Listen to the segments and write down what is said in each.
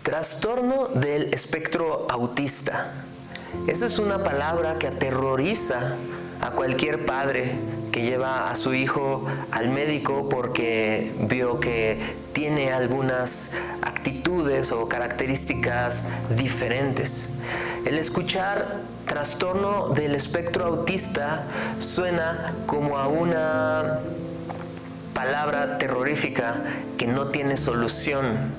Trastorno del espectro autista. Esa es una palabra que aterroriza a cualquier padre que lleva a su hijo al médico porque vio que tiene algunas actitudes o características diferentes. El escuchar trastorno del espectro autista suena como a una palabra terrorífica que no tiene solución,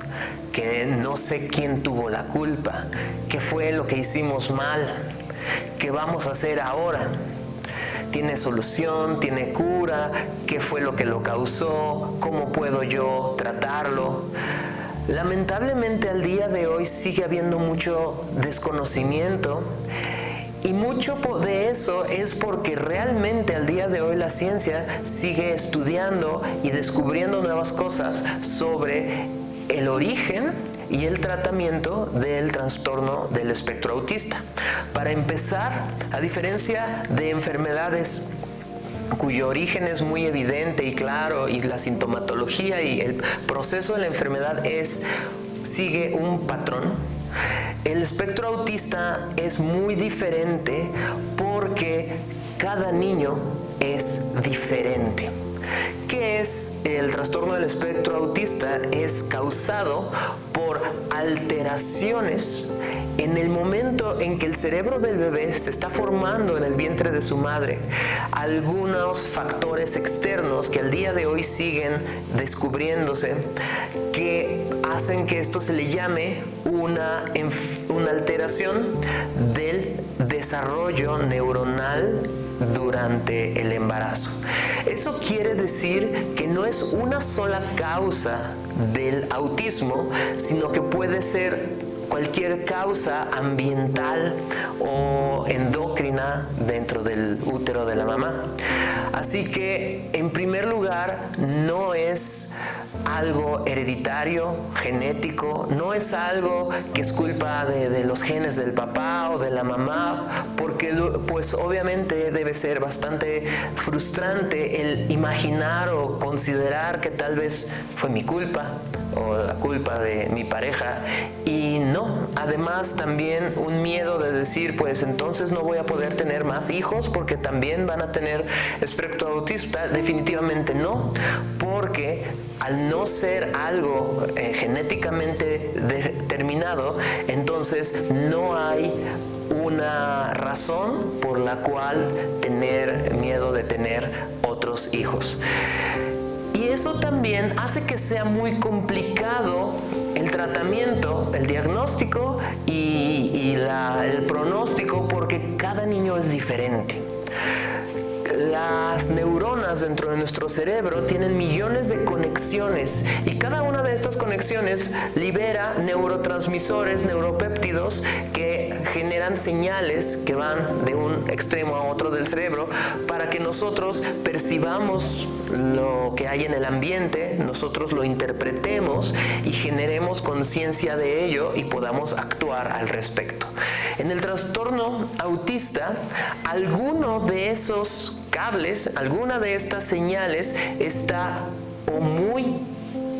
que no sé quién tuvo la culpa, qué fue lo que hicimos mal, qué vamos a hacer ahora. ¿Tiene solución? ¿Tiene cura? ¿Qué fue lo que lo causó? ¿Cómo puedo yo tratarlo? Lamentablemente al día de hoy sigue habiendo mucho desconocimiento. Y mucho de eso es porque realmente al día de hoy la ciencia sigue estudiando y descubriendo nuevas cosas sobre el origen y el tratamiento del trastorno del espectro autista. Para empezar, a diferencia de enfermedades cuyo origen es muy evidente y claro, y la sintomatología y el proceso de la enfermedad sigue un patrón, el espectro autista es muy diferente porque cada niño es diferente. ¿Qué es el trastorno del espectro autista? Es causado por alteraciones en el momento en que el cerebro del bebé se está formando en el vientre de su madre. Algunos factores externos que al día de hoy siguen descubriéndose que hacen que esto se le llame una alteración del desarrollo neuronal durante el embarazo. Eso quiere decir que no es una sola causa del autismo, sino que puede ser cualquier causa ambiental o endocrina dentro del útero de la mamá. Así que, en primer lugar, no es algo hereditario, genético, no es algo que es culpa de los genes del papá o de la mamá, porque pues obviamente debe ser bastante frustrante el imaginar o considerar que tal vez fue mi culpa o la culpa de mi pareja, y no, además también un miedo de decir, pues entonces no voy a poder tener más hijos porque también van a tener espectro autista. Definitivamente no, porque al no ser algo genéticamente determinado, entonces no hay una razón por la cual tener miedo de tener otros hijos. Y eso también hace que sea muy complicado el tratamiento, el diagnóstico y el pronóstico, porque cada niño es diferente. Las neuronas dentro de nuestro cerebro tienen millones de conexiones y cada una de estas conexiones libera neurotransmisores, neuropéptidos que generan señales que van de un extremo a otro del cerebro para que nosotros percibamos lo que hay en el ambiente, nosotros lo interpretemos y generemos conciencia de ello y podamos actuar al respecto. En el trastorno autista, alguno de esos cables, alguna de estas señales está o muy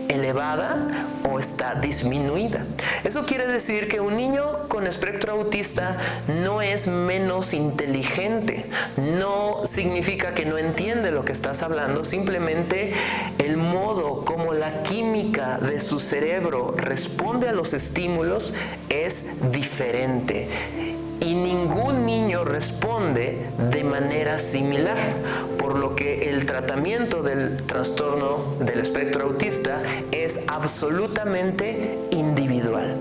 elevada o está disminuida. Eso quiere decir que un niño con espectro autista no es menos inteligente, no significa que no entiende lo que estás hablando, simplemente el modo como la química de su cerebro responde a los estímulos es diferente. Y ningún niño responde de manera similar, por lo que el tratamiento del trastorno del espectro autista es absolutamente individual.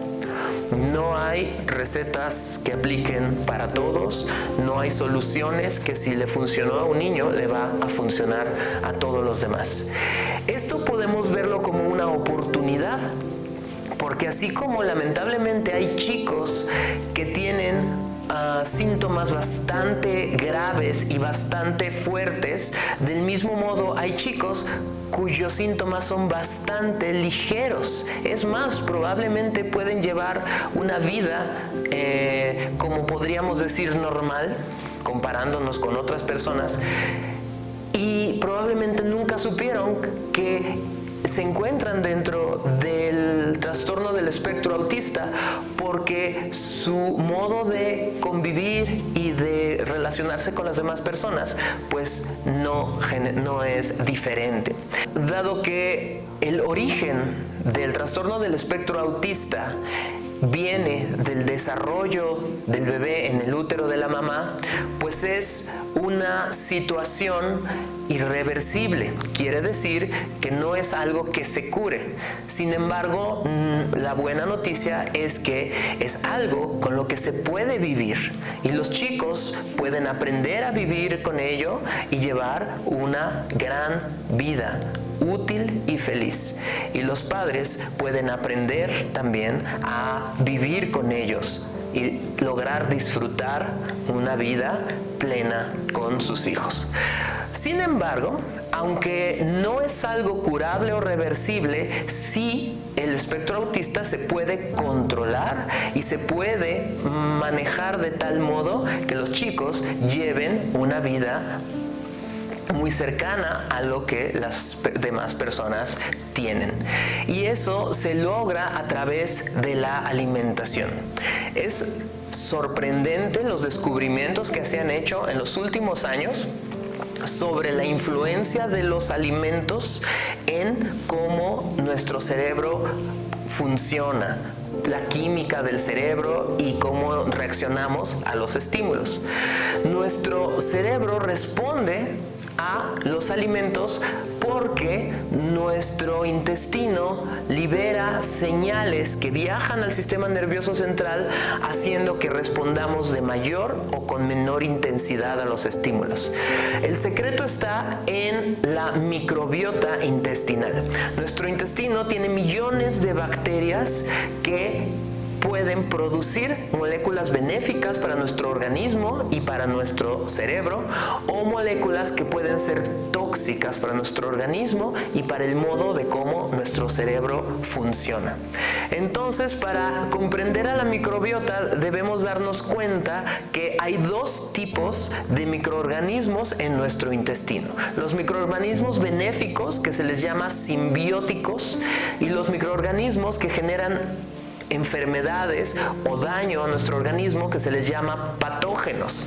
No hay recetas que apliquen para todos, no hay soluciones que si le funcionó a un niño le va a funcionar a todos los demás. Esto podemos verlo como una oportunidad, porque así como lamentablemente hay chicos que tienen síntomas bastante graves y bastante fuertes, del mismo modo hay chicos cuyos síntomas son bastante ligeros. Es más, probablemente pueden llevar una vida, como podríamos decir, normal, comparándonos con otras personas, y probablemente nunca supieron que se encuentran dentro del trastorno del espectro autista porque su modo de convivir y de relacionarse con las demás personas pues no es diferente. Dado que el origen del trastorno del espectro autista viene del desarrollo del bebé en el útero de la mamá, pues es una situación irreversible. Quiere decir que no es algo que se cure. Sin embargo, la buena noticia es que es algo con lo que se puede vivir y los chicos pueden aprender a vivir con ello y llevar una gran vida útil y feliz. Y los padres pueden aprender también a vivir con ellos y lograr disfrutar una vida plena con sus hijos. Sin embargo, aunque no es algo curable o reversible, sí el espectro autista se puede controlar y se puede manejar de tal modo que los chicos lleven una vida muy cercana a lo que las demás personas tienen. Y eso se logra a través de la alimentación. Es sorprendente los descubrimientos que se han hecho en los últimos años sobre la influencia de los alimentos en cómo nuestro cerebro funciona, la química del cerebro y cómo reaccionamos a los estímulos. Nuestro cerebro responde a los alimentos porque nuestro intestino libera señales que viajan al sistema nervioso central, haciendo que respondamos de mayor o con menor intensidad a los estímulos. El secreto está en la microbiota intestinal. Nuestro intestino tiene millones de bacterias que pueden producir moléculas benéficas para nuestro organismo y para nuestro cerebro, o moléculas que pueden ser tóxicas para nuestro organismo y para el modo de cómo nuestro cerebro funciona. Entonces, para comprender a la microbiota debemos darnos cuenta que hay dos tipos de microorganismos en nuestro intestino: los microorganismos benéficos, que se les llama simbióticos, y los microorganismos que generan enfermedades o daño a nuestro organismo, que se les llama patógenos.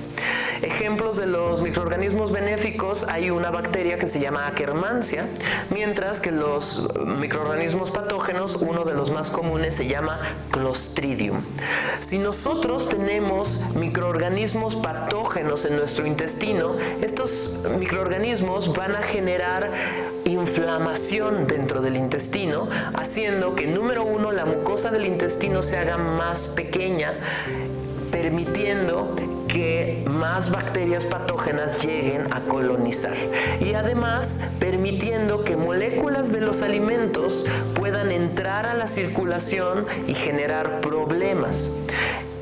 Ejemplos de los microorganismos benéficos: hay una bacteria que se llama Akkermansia, mientras que los microorganismos patógenos, uno de los más comunes, se llama Clostridium. Si nosotros tenemos microorganismos patógenos en nuestro intestino, estos microorganismos van a generar inflamación dentro del intestino, haciendo que, número uno, la mucosa del intestino se haga más pequeña, permitiendo que más bacterias patógenas lleguen a colonizar, y además permitiendo que moléculas de los alimentos puedan entrar a la circulación y generar problemas.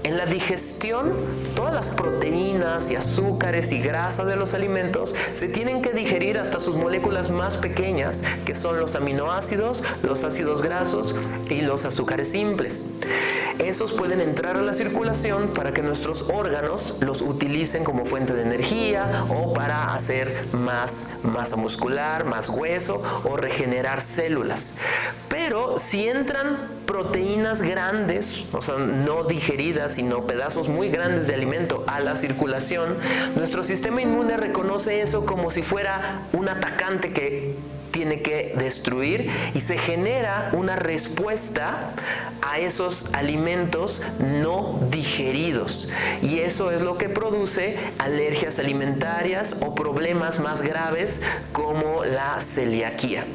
En la digestión, todas las proteínas y azúcares y grasa de los alimentos se tienen que digerir hasta sus moléculas más pequeñas, que son los aminoácidos, los ácidos grasos y los azúcares simples. Esos pueden entrar a la circulación para que nuestros órganos los utilicen como fuente de energía, o para hacer más masa muscular, más hueso, o regenerar células. Pero si entran proteínas grandes, o sea, no digeridas, sino pedazos muy grandes de alimento a la circulación, nuestro sistema inmune reconoce eso como si fuera un atacante que tiene que destruir, y se genera una respuesta a esos alimentos no digeridos, y eso es lo que produce alergias alimentarias o problemas más graves como la celiaquía.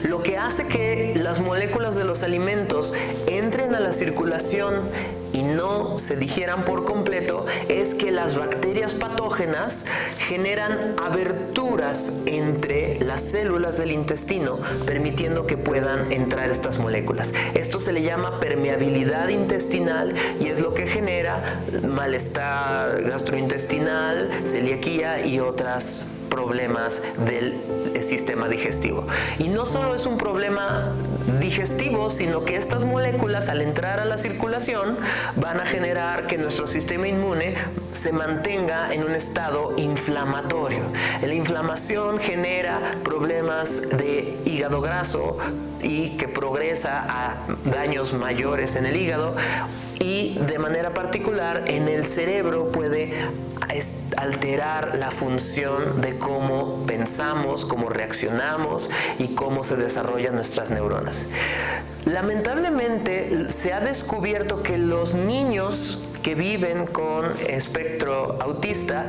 Lo que hace que las moléculas de los alimentos entren a la circulación y no se digieran por completo es que las bacterias patógenas generan aberturas entre las células del intestino, permitiendo que puedan entrar estas moléculas. Esto se le llama permeabilidad intestinal, y es lo que genera malestar gastrointestinal, celiaquía y otras problemas del sistema digestivo. Y no solo es un problema digestivo, sino que estas moléculas, al entrar a la circulación, van a generar que nuestro sistema inmune se mantenga en un estado inflamatorio. La inflamación genera problemas de hígado graso y que progresa a daños mayores en el hígado, y de manera particular en el cerebro puede alterar la función de cómo pensamos, cómo reaccionamos y cómo se desarrollan nuestras neuronas. Lamentablemente se ha descubierto que los niños que viven con espectro autista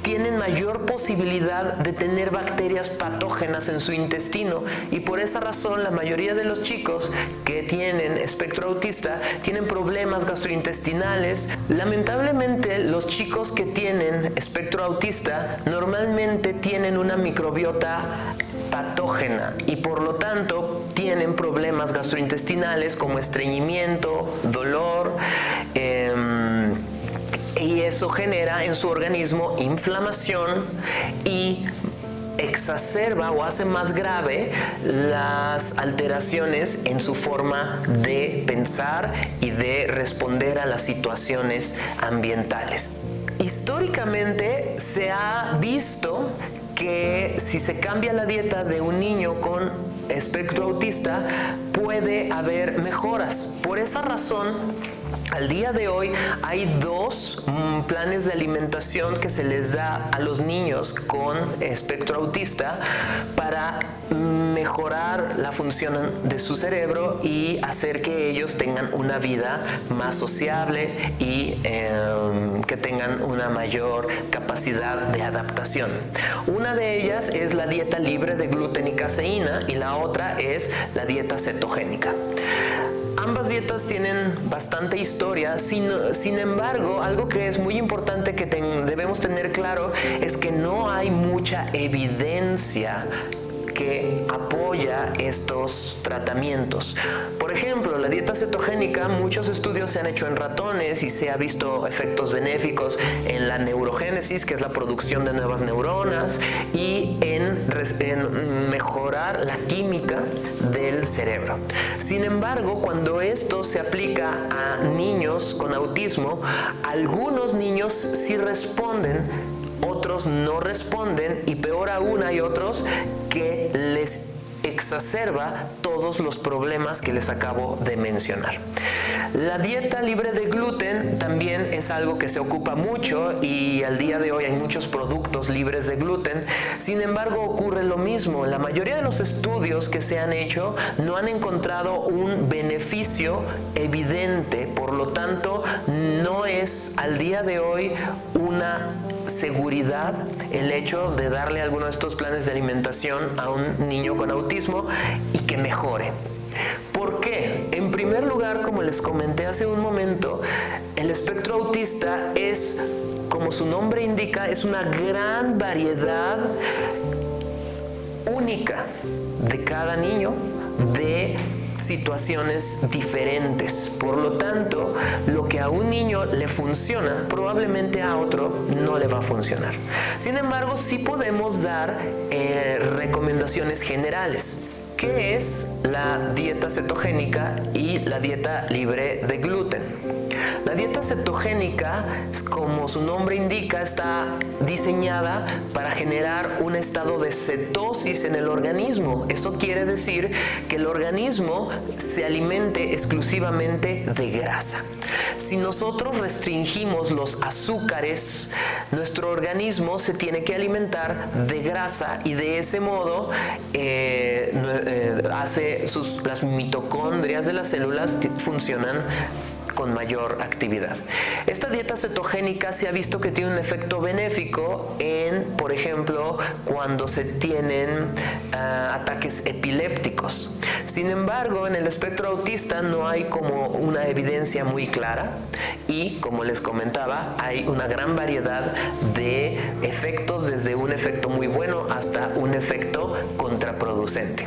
tienen mayor posibilidad de tener bacterias patógenas en su intestino, y por esa razón la mayoría de los chicos que tienen espectro autista tienen problemas gastrointestinales. Lamentablemente los chicos que tienen espectro autista normalmente tienen una microbiota patógena y por lo tanto tienen problemas gastrointestinales como estreñimiento, dolor, y eso genera en su organismo inflamación y exacerba o hace más grave las alteraciones en su forma de pensar y de responder a las situaciones ambientales. Históricamente se ha visto que si se cambia la dieta de un niño con espectro autista puede haber mejoras. Por esa razón, al día de hoy hay dos planes de alimentación que se les da a los niños con espectro autista para mejorar la función de su cerebro y hacer que ellos tengan una vida más sociable y que tengan una mayor capacidad de adaptación. Una de ellas es la dieta libre de gluten y caseína y la otra es la dieta cetogénica. Ambas dietas tienen bastante historia, sin embargo, algo que es muy importante que debemos tener claro es que no hay mucha evidencia que apoya estos tratamientos. Por ejemplo, la dieta cetogénica, muchos estudios se han hecho en ratones y se ha visto efectos benéficos en la neurogénesis, que es la producción de nuevas neuronas, y en mejorar la química del cerebro. Sin embargo, cuando esto se aplica a niños con autismo, algunos niños sí responden, otros no responden, y peor aún hay otros que les exacerba todos los problemas que les acabo de mencionar. La dieta libre de gluten también es algo que se ocupa mucho y al día de hoy hay muchos productos libres de gluten. Sin embargo, ocurre lo mismo. La mayoría de los estudios que se han hecho no han encontrado un beneficio evidente. Por lo tanto, no es al día de hoy una seguridad el hecho de darle alguno de estos planes de alimentación a un niño con autismo y que mejore. ¿Por qué? En primer lugar, como les comenté hace un momento, el espectro autista es, como su nombre indica, es una gran variedad única de cada niño de situaciones diferentes. Por lo tanto, lo que a un niño le funciona, probablemente a otro no le va a funcionar. Sin embargo, sí podemos dar recomendaciones generales. ¿Qué es la dieta cetogénica y la dieta libre de gluten? La dieta cetogénica, como su nombre indica, está diseñada para generar un estado de cetosis en el organismo. Eso quiere decir que el organismo se alimente exclusivamente de grasa. Si nosotros restringimos los azúcares, nuestro organismo se tiene que alimentar de grasa y de ese modo las mitocondrias de las células funcionan con mayor actividad. Esta dieta cetogénica se ha visto que tiene un efecto benéfico en, por ejemplo, cuando se tienen ataques epilépticos. Sin embargo, en el espectro autista no hay como una evidencia muy clara y, como les comentaba, hay una gran variedad de efectos, desde un efecto muy bueno hasta un efecto contraproducente.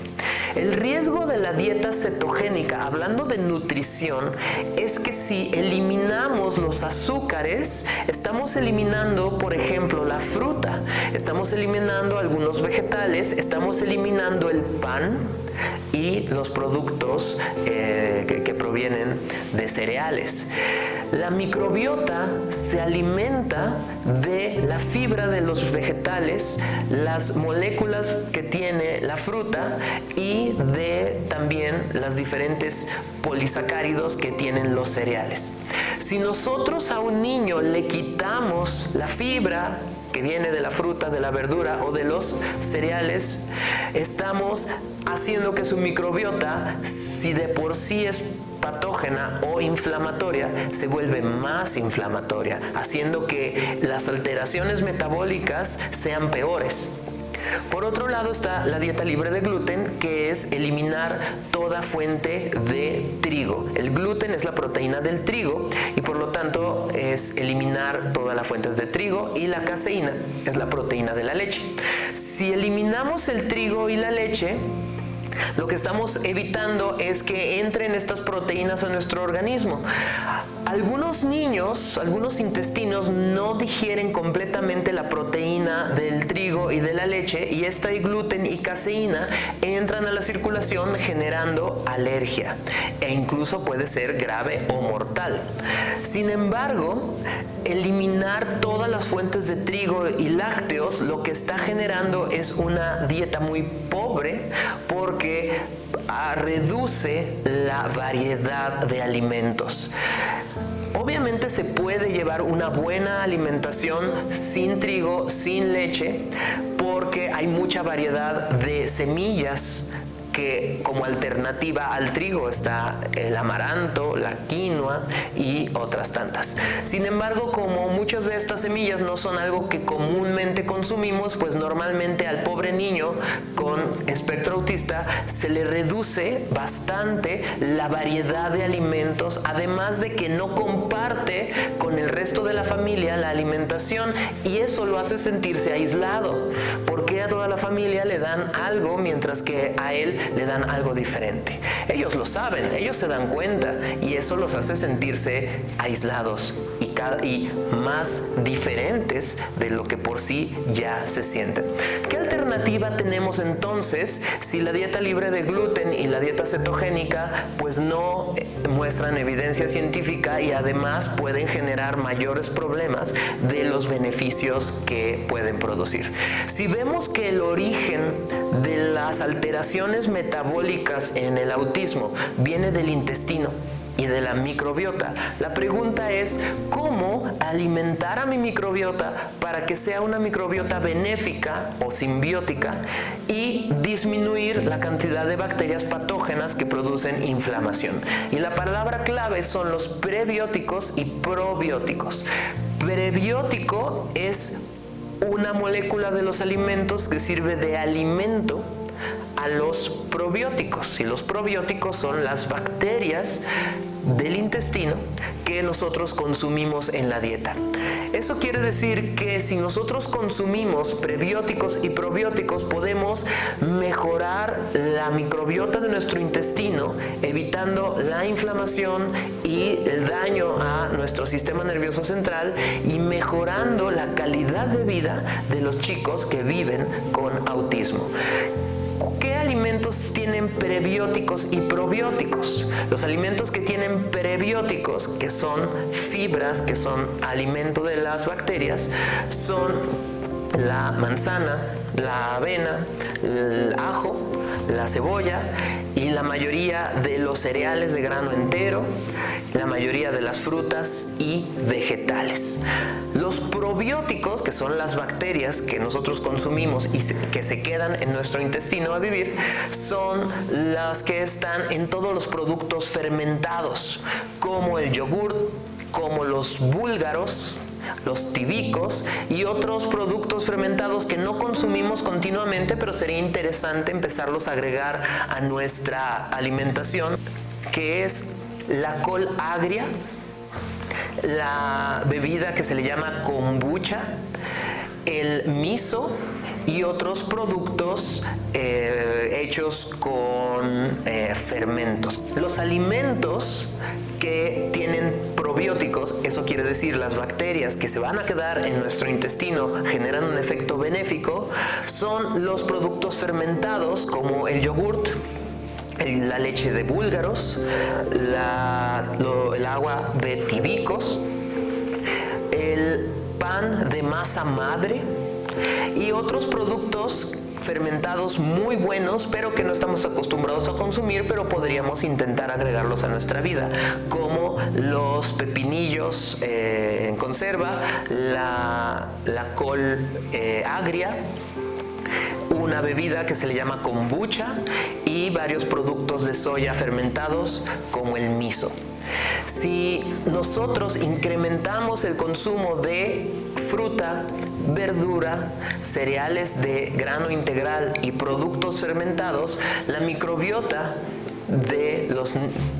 El riesgo de la dieta cetogénica, hablando de nutrición, es que si eliminamos los azúcares, estamos eliminando, por ejemplo, la fruta, estamos eliminando algunos vegetales, estamos eliminando el pan y los productos que provienen de cereales. La microbiota se alimenta de la fibra de los vegetales, las moléculas que tiene la fruta y de también las diferentes polisacáridos que tienen los cereales. Si nosotros a un niño le quitamos la fibra que viene de la fruta, de la verdura o de los cereales, estamos haciendo que su microbiota, si de por sí es patógena o inflamatoria, se vuelve más inflamatoria, haciendo que las alteraciones metabólicas sean peores. Por otro lado está la dieta libre de gluten, que es eliminar toda fuente de trigo. El gluten es la proteína del trigo y por lo tanto es eliminar todas las fuentes de trigo, y la caseína es la proteína de la leche. Si eliminamos el trigo y la leche, lo que estamos evitando es que entren estas proteínas a nuestro organismo. Algunos niños, algunos intestinos no digieren completamente la proteína del trigo y de la leche, y esta gluten y caseína entran a la circulación generando alergia e incluso puede ser grave o mortal. Sin embargo, eliminar todas las fuentes de trigo y lácteos lo que está generando es una dieta muy pobre, porque reduce la variedad de alimentos. Obviamente se puede llevar una buena alimentación sin trigo, sin leche, porque hay mucha variedad de semillas que como alternativa al trigo está el amaranto, la quinoa y otras tantas. Sin embargo, como muchas de estas semillas no son algo que comúnmente consumimos, pues normalmente al pobre niño con espectro autista se le reduce bastante la variedad de alimentos, además de que no comparte con el resto de la familia la alimentación, y eso lo hace sentirse aislado, porque a toda la familia le dan algo mientras que a él le dan algo diferente. Ellos lo saben, ellos se dan cuenta, y eso los hace sentirse aislados y más diferentes de lo que por sí ya se sienten. ¿Qué alternativa tenemos entonces si la dieta libre de gluten y la dieta cetogénica pues no muestran evidencia científica y además pueden generar mayores problemas de los beneficios que pueden producir? Si vemos que el origen de las alteraciones metabólicas en el autismo viene del intestino y de la microbiota, la pregunta es ¿cómo alimentar a mi microbiota para que sea una microbiota benéfica o simbiótica y disminuir la cantidad de bacterias patógenas que producen inflamación? Y la palabra clave son los prebióticos y probióticos. Prebiótico es una molécula de los alimentos que sirve de alimento a los probióticos, y los probióticos son las bacterias del intestino que nosotros consumimos en la dieta. Eso quiere decir que si nosotros consumimos prebióticos y probióticos, podemos mejorar la microbiota de nuestro intestino, evitando la inflamación y el daño a nuestro sistema nervioso central, y mejorando la calidad de vida de los chicos que viven con autismo. ¿Qué alimentos tienen prebióticos y probióticos? Los alimentos que tienen prebióticos, que son fibras, que son alimento de las bacterias, son la manzana, la avena, el ajo, la cebolla y la mayoría de los cereales de grano entero, la mayoría de las frutas y vegetales. Los probióticos, que son las bacterias que nosotros consumimos y que se quedan en nuestro intestino a vivir, son las que están en todos los productos fermentados, como el yogur, como los búlgaros, los tibicos y otros productos fermentados que no consumimos continuamente, pero sería interesante empezarlos a agregar a nuestra alimentación, que es la col agria, la bebida que se le llama kombucha, el miso y otros productos hechos con fermentos. Los alimentos que tienen probióticos, eso quiere decir las bacterias que se van a quedar en nuestro intestino generan un efecto benéfico, son los productos fermentados como el yogurt, la leche de búlgaros, el agua de tibicos, el pan de masa madre y otros productos fermentados muy buenos, pero que no estamos acostumbrados a consumir, pero podríamos intentar agregarlos a nuestra vida, como los pepinillos en conserva, la col agria, una bebida que se le llama kombucha y varios productos de soya fermentados como el miso. Si nosotros incrementamos el consumo de fruta, verdura, cereales de grano integral y productos fermentados, la microbiota de los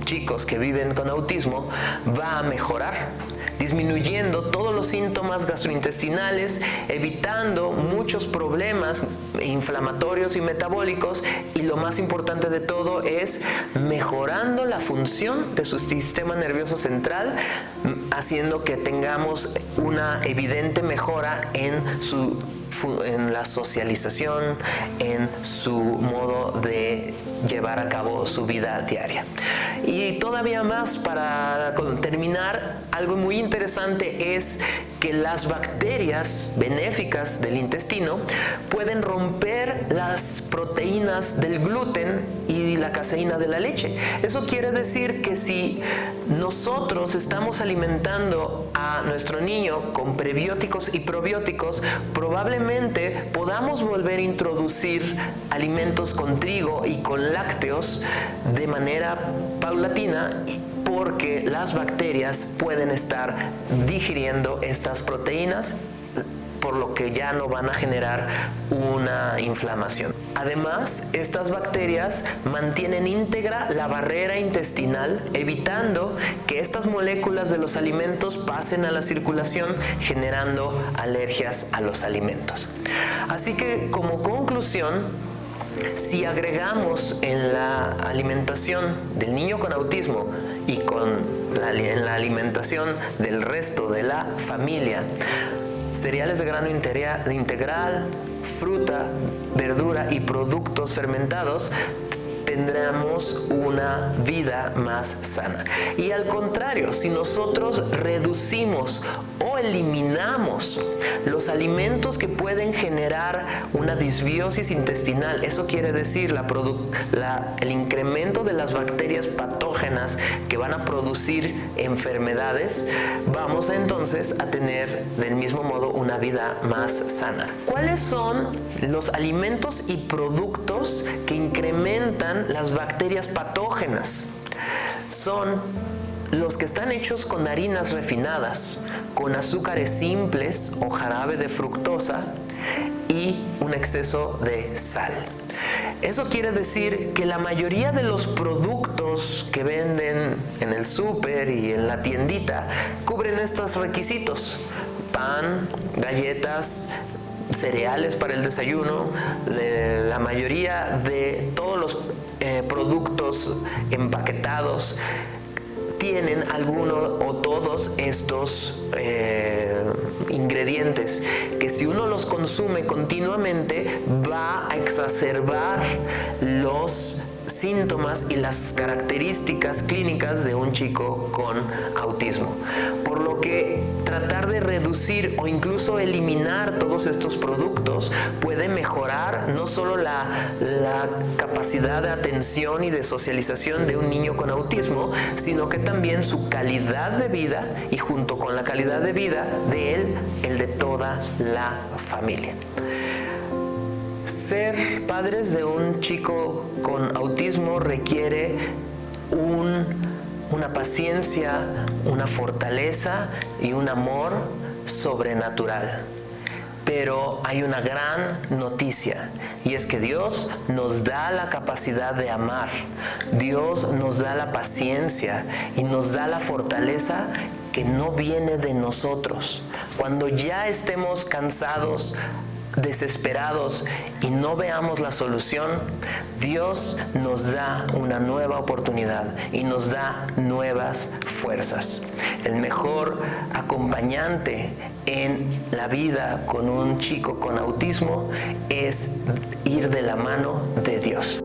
chicos que viven con autismo va a mejorar, disminuyendo todos los síntomas gastrointestinales, evitando muchos problemas inflamatorios y metabólicos, y lo más importante de todo es mejorando la función de su sistema nervioso central, haciendo que tengamos una evidente mejora en la socialización, en su modo de llevar a cabo su vida diaria. Y todavía más, para terminar, algo muy interesante es que las bacterias benéficas del intestino pueden romper las proteínas del gluten y la caseína de la leche. Eso quiere decir que si nosotros estamos alimentando a nuestro niño con prebióticos y probióticos, probablemente podamos volver a introducir alimentos con trigo y con lácteos de manera paulatina, porque las bacterias pueden estar digiriendo estas proteínas, por lo que ya no van a generar una inflamación. Además, estas bacterias mantienen íntegra la barrera intestinal, evitando que estas moléculas de los alimentos pasen a la circulación, generando alergias a los alimentos. Así que, como conclusión, si agregamos en la alimentación del niño con autismo y en la alimentación del resto de la familia cereales de grano integral, fruta, verdura y productos fermentados, tendremos una vida más sana. Y al contrario, si nosotros reducimos o eliminamos los alimentos que pueden generar una disbiosis intestinal, eso quiere decir el incremento de las bacterias patógenas que van a producir enfermedades, vamos entonces a tener del mismo modo una vida más sana. ¿Cuáles son los alimentos y productos que incrementan las bacterias patógenas? Son los que están hechos con harinas refinadas, con azúcares simples o jarabe de fructosa y un exceso de sal. Eso quiere decir que la mayoría de los productos que venden en el súper y en la tiendita cubren estos requisitos: pan, galletas, cereales para el desayuno. La mayoría de todos los productos empaquetados tienen alguno o todos estos ingredientes que, si uno los consume continuamente, va a exacerbar los síntomas y las características clínicas de un chico con autismo. Por lo que tratar de reducir o incluso eliminar todos estos productos puede mejorar no solo la capacidad de atención y de socialización de un niño con autismo, sino que también su calidad de vida, y junto con la calidad de vida de él, el de toda la familia. Ser padres de un chico con autismo requiere una paciencia, una fortaleza y un amor sobrenatural. Pero hay una gran noticia, y es que Dios nos da la capacidad de amar. Dios nos da la paciencia y nos da la fortaleza que no viene de nosotros. Cuando ya estemos cansados, desesperados y no veamos la solución, Dios nos da una nueva oportunidad y nos da nuevas fuerzas. El mejor acompañante en la vida con un chico con autismo es ir de la mano de Dios.